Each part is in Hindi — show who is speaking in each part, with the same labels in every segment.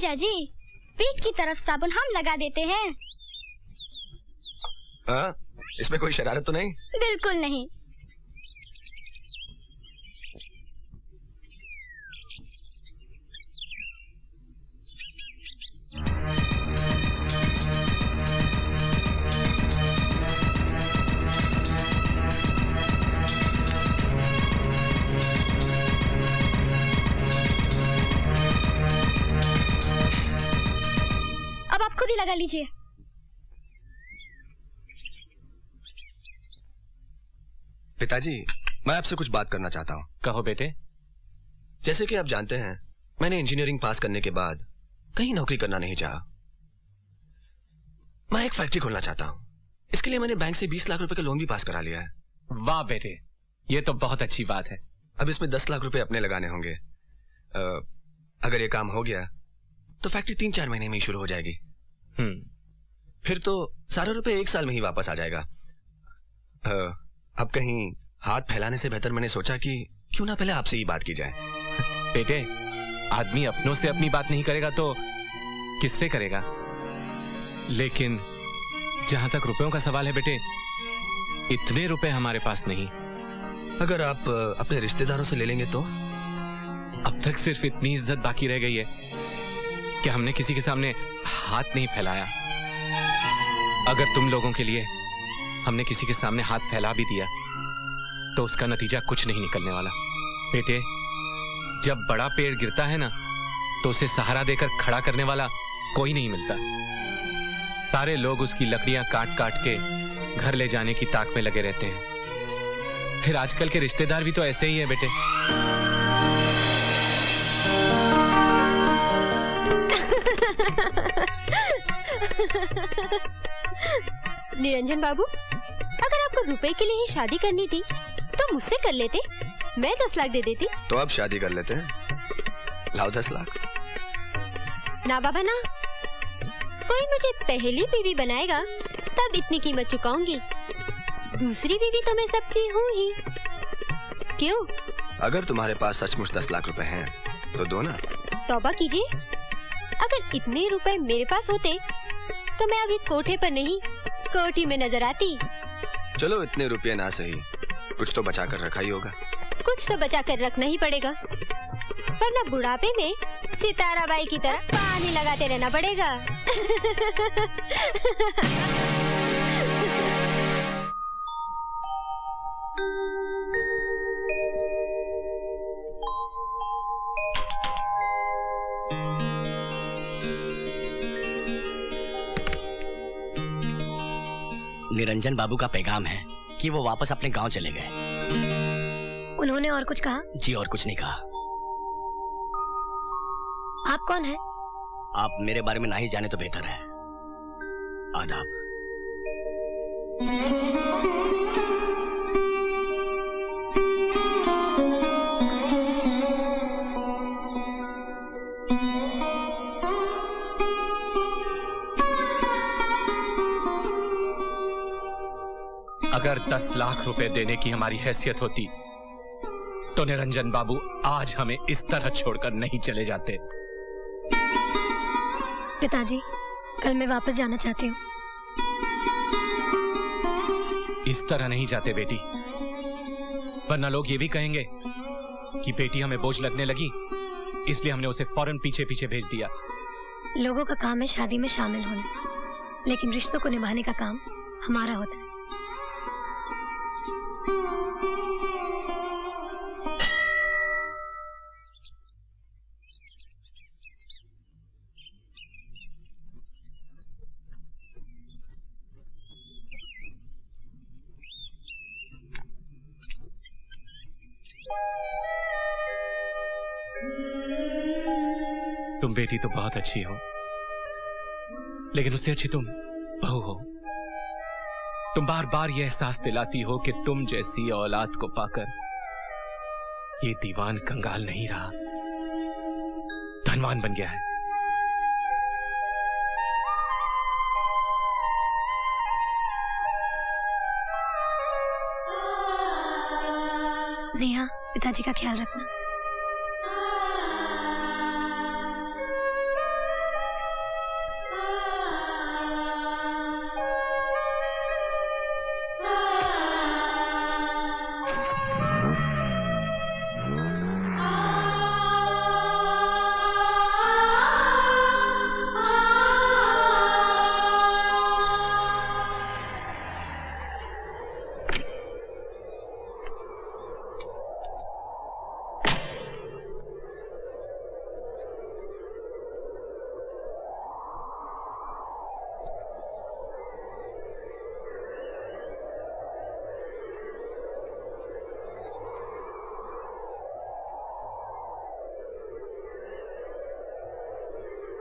Speaker 1: जीजा जी, पीठ की तरफ साबुन हम लगा देते हैं।
Speaker 2: इसमें कोई शरारत तो नहीं?
Speaker 1: बिल्कुल नहीं। अब आप खुद ही लगा लीजिए।
Speaker 2: पिताजी, मैं आपसे कुछ बात करना चाहता हूँ।
Speaker 3: कहो बेटे।
Speaker 2: जैसे कि आप जानते हैं, मैंने इंजीनियरिंग पास करने के बाद कहीं नौकरी करना नहीं चाहा। मैं एक फैक्ट्री खोलना चाहता हूँ। इसके लिए मैंने बैंक से 20 लाख रुपए का लोन भी पास करा लिया है।
Speaker 3: वाह बेटे, ये तो बहुत अच्छी बात है।
Speaker 2: अब इसमें 10 लाख रुपए अपने लगाने होंगे। अगर ये काम हो गया तो फैक्ट्री 3-4 महीने में ही शुरू हो जाएगी। फिर तो सारे रुपए 1 साल में ही वापस आ जाएगा। अब कहीं हाथ फैलाने से बेहतर मैंने सोचा कि क्यों ना पहले आपसे ही बात की जाए।
Speaker 3: बेटे, आदमी अपनों से अपनी बात नहीं करेगा तो किससे करेगा? लेकिन जहां तक रुपयों का सवाल है बेटे, इतने रुपए हमारे पास नहीं।
Speaker 2: अगर आप अपने रिश्तेदारों से ले लेंगे तो?
Speaker 3: अब तक सिर्फ इतनी इज्जत बाकी रह गई है कि हमने किसी के सामने हाथ नहीं फैलाया। अगर तुम लोगों के लिए हमने किसी के सामने हाथ फैला भी दिया तो उसका नतीजा कुछ नहीं निकलने वाला। बेटे, जब बड़ा पेड़ गिरता है ना तो उसे सहारा देकर खड़ा करने वाला कोई नहीं मिलता। सारे लोग उसकी लकड़ियां काट काट के घर ले जाने की ताक में लगे रहते हैं। फिर आजकल के रिश्तेदार भी तो ऐसे ही है बेटे।
Speaker 4: निरंजन बाबू, अगर आपको रुपए के लिए ही शादी करनी थी तो मुझसे कर लेते, मैं 10 लाख दे देती।
Speaker 2: तो अब शादी कर लेते हैं। लाओ 10 लाख।
Speaker 4: ना बाबा ना, कोई मुझे पहली बीवी बनाएगा तब इतनी कीमत चुकाऊंगी। दूसरी बीवी तो मैं सबकी हूँ ही। क्यों?
Speaker 2: अगर तुम्हारे पास सचमुच 10 लाख रुपए हैं तो दो ना।
Speaker 4: तौबा कीजिए, अगर इतने रुपए मेरे पास होते तो मैं अभी कोठे पर नहीं कोठी में नजर आती।
Speaker 2: चलो इतने रुपये ना सही, कुछ तो बचा कर रखा ही होगा।
Speaker 4: कुछ तो बचा कर रखना ही पड़ेगा, वरना बुढ़ापे में सितारा बाई की तरह पानी लगाते रहना पड़ेगा।
Speaker 5: निरंजन बाबू का पैगाम है कि वो वापस अपने गांव चले गए।
Speaker 1: उन्होंने और कुछ कहा?
Speaker 5: जी और कुछ नहीं कहा।
Speaker 1: आप कौन है?
Speaker 5: आप मेरे बारे में ना ही जाने तो बेहतर है। आदाब।
Speaker 3: अगर 10 लाख रुपए देने की हमारी हैसियत होती तो निरंजन बाबू आज हमें इस तरह छोड़कर नहीं चले जाते।
Speaker 1: पिताजी, कल मैं वापस जाना चाहती हूँ।
Speaker 3: इस तरह नहीं जाते बेटी, वरना लोग ये भी कहेंगे कि बेटी हमें बोझ लगने लगी, इसलिए हमने उसे फौरन पीछे पीछे भेज दिया।
Speaker 1: लोगों का काम है शादी में शामिल होना, लेकिन रिश्तों को निभाने का काम हमारा होता है।
Speaker 3: तुम बेटी तो बहुत अच्छी हो, लेकिन उससे अच्छी तुम बहू हो। तुम बार बार यह एहसास दिलाती हो कि तुम जैसी औलाद को पाकर ये दीवान कंगाल नहीं रहा, धनवान बन गया है।
Speaker 1: नेहा, पिताजी का ख्याल रखना।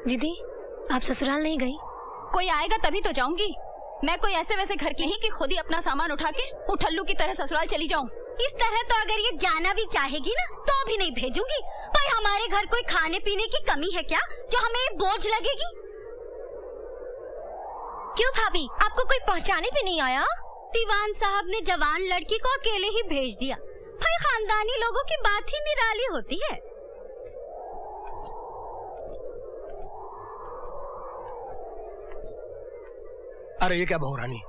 Speaker 1: दीदी आप ससुराल नहीं गई?
Speaker 6: कोई आएगा तभी तो जाऊंगी। मैं कोई ऐसे वैसे घर की नहीं कि खुद ही अपना सामान उठा के उठल्लू की तरह ससुराल चली जाऊं।
Speaker 7: इस तरह तो अगर ये जाना भी चाहेगी ना तो भी नहीं भेजूंगी। भाई हमारे घर कोई खाने पीने की कमी है क्या जो हमें ये बोझ लगेगी?
Speaker 1: क्यों भाभी, आपको कोई पहचाने भी नहीं आया?
Speaker 7: दीवान साहब ने जवान लड़की को अकेले ही भेज दिया। भाई खानदानी लोगों की बात ही निराली होती है।
Speaker 8: अरे ये क्या बहुरानी,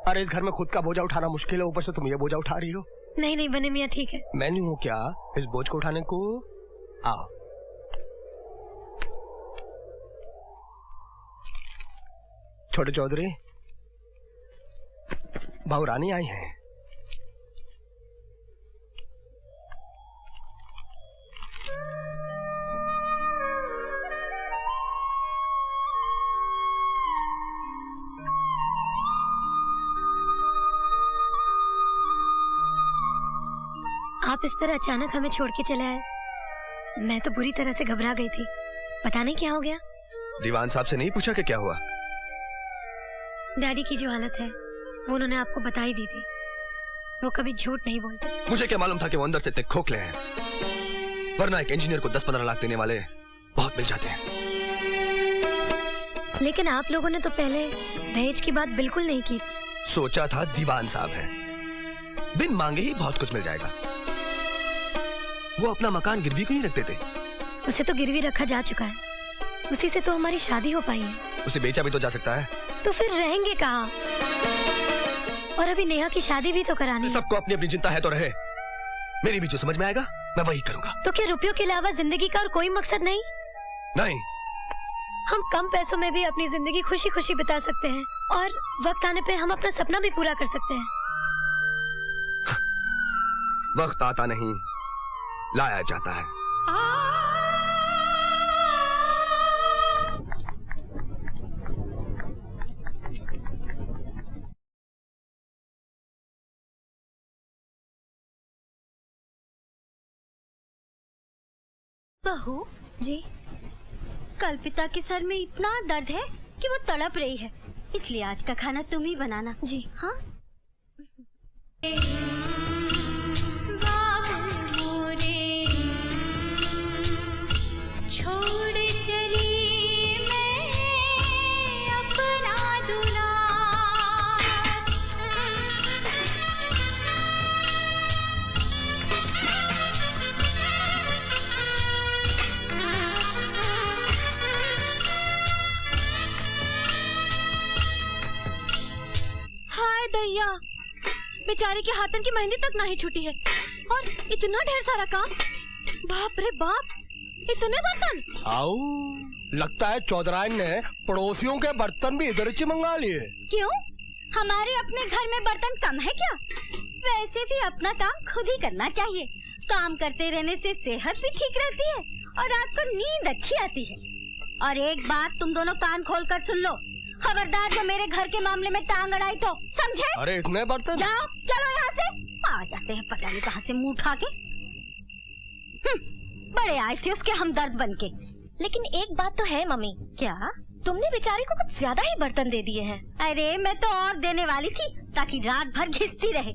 Speaker 8: अरे इस घर में खुद का बोझा उठाना मुश्किल है, ऊपर से तुम ये बोझा उठा रही हो।
Speaker 1: नहीं नहीं बने मियाँ ठीक है।
Speaker 8: मैं नहीं हूँ क्या इस बोझ को उठाने को? आओ। छोटे चौधरी, बहुरानी आई हैं।
Speaker 1: आप इस तरह अचानक हमें छोड़ के चले आए। मैं तो बुरी तरह से घबरा गई थी, पता नहीं क्या हो गया।
Speaker 2: दीवान साहब से नहीं पूछा कि क्या हुआ?
Speaker 1: डैडी की जो हालत है वो उन्होंने आपको बता ही दी थी। वो कभी झूठ नहीं बोलते।
Speaker 2: मुझे क्या मालूम था कि वो अंदर से इतने खोखले हैं, वरना एक इंजीनियर को 10-15 लाख देने वाले बहुत मिल जाते हैं।
Speaker 1: लेकिन आप लोगों ने तो पहले दहेज की बात बिल्कुल नहीं की।
Speaker 2: सोचा था दीवान साहब है, बिन मांगे ही बहुत कुछ मिल जाएगा। वो अपना मकान गिरवी क्यों नहीं रखते थे?
Speaker 1: उसे तो गिरवी रखा जा चुका है, उसी से तो हमारी शादी हो पाई है।
Speaker 2: उसे बेचा भी तो जा सकता है।
Speaker 1: तो फिर रहेंगे कहाँ? और अभी नेहा की शादी भी तो करानी है।
Speaker 2: सबको अपनी अपनी चिंता है तो रहे, मेरी भी जो समझ में आएगा मैं वही करूंगा।
Speaker 1: तो क्या रुपयों के अलावा जिंदगी का और कोई मकसद नहीं?
Speaker 2: नहीं,
Speaker 1: हम कम पैसों में भी अपनी जिंदगी खुशी खुशी बिता सकते हैं और वक्त आने पे हम अपना सपना भी पूरा कर सकते हैं।
Speaker 2: वक्त आता नहीं, लाया जाता है।
Speaker 7: बहू
Speaker 1: जी,
Speaker 7: कल्पिता के सर में इतना दर्द है कि वो तड़प रही है, इसलिए आज का खाना तुम ही बनाना।
Speaker 1: जी
Speaker 7: हाँ। छोड़ चली मैं अपना दुलार।
Speaker 6: हाय दैया, बेचारे के हाथन की मेहंदी तक नहीं छूटी है और इतना ढेर सारा काम। बाप रे बाप, इतने बर्तन।
Speaker 8: आओ, लगता है चौधराइन ने पड़ोसियों के बर्तन भी इधर से मंगा लिए।
Speaker 7: क्यों, हमारे अपने घर में बर्तन कम है क्या? वैसे भी अपना काम खुद ही करना चाहिए। काम करते रहने से सेहत भी ठीक रहती है और रात को नींद अच्छी आती है। और एक बात तुम दोनों कान खोल कर सुन लो, खबरदार जो मेरे घर के मामले में टांग अड़ाई तो, समझे?
Speaker 8: अरे इतने बर्तन?
Speaker 7: जाओ, चलो यहाँ से। आ जाते हैं पता नहीं कहाँ से मुंह उठा के। बड़े आए थे उसके हमदर्द बनके।
Speaker 1: लेकिन एक बात तो है मम्मी।
Speaker 7: क्या?
Speaker 1: तुमने बेचारे को कुछ ज्यादा ही बर्तन दे दिए हैं।
Speaker 7: अरे मैं तो और देने वाली थी ताकि रात भर घिसती रहे।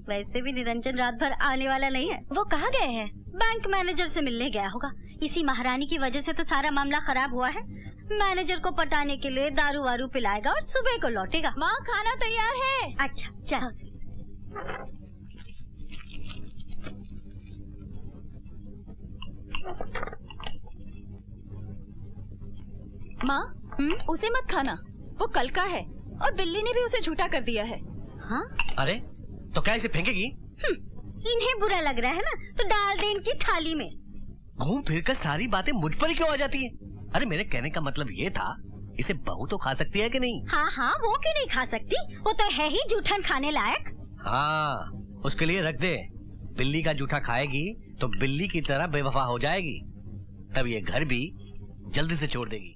Speaker 7: वैसे भी निरंजन रात भर आने वाला नहीं है।
Speaker 1: वो कहाँ गए हैं?
Speaker 7: बैंक मैनेजर से मिलने गया होगा। इसी महारानी की वजह से तो सारा मामला खराब हुआ है। मैनेजर को पटाने के लिए दारू वारू पिलाएगा और सुबह को लौटेगा।
Speaker 6: माँ खाना तैयार है।
Speaker 7: अच्छा चल।
Speaker 6: माँ, उसे मत खाना, वो कल का है और बिल्ली ने भी उसे झूठा कर दिया है।
Speaker 7: हाँ?
Speaker 5: अरे तो क्या इसे फेंकेगी?
Speaker 7: इन्हें बुरा लग रहा है ना, तो डाल दे इनकी थाली में।
Speaker 5: घूम फिर कर सारी बातें मुझ पर ही क्यों आ जाती है? अरे मेरे कहने का मतलब ये था, इसे बहू तो खा सकती है कि नहीं?
Speaker 7: हाँ हाँ, वो क्यों नहीं खा सकती, वो तो है ही जूठन खाने लायक।
Speaker 5: हाँ, उसके लिए रख दे। बिल्ली का जूठा खाएगी तो बिल्ली की तरह बेवफा हो जाएगी, तब ये घर भी जल्दी से छोड़ देगी।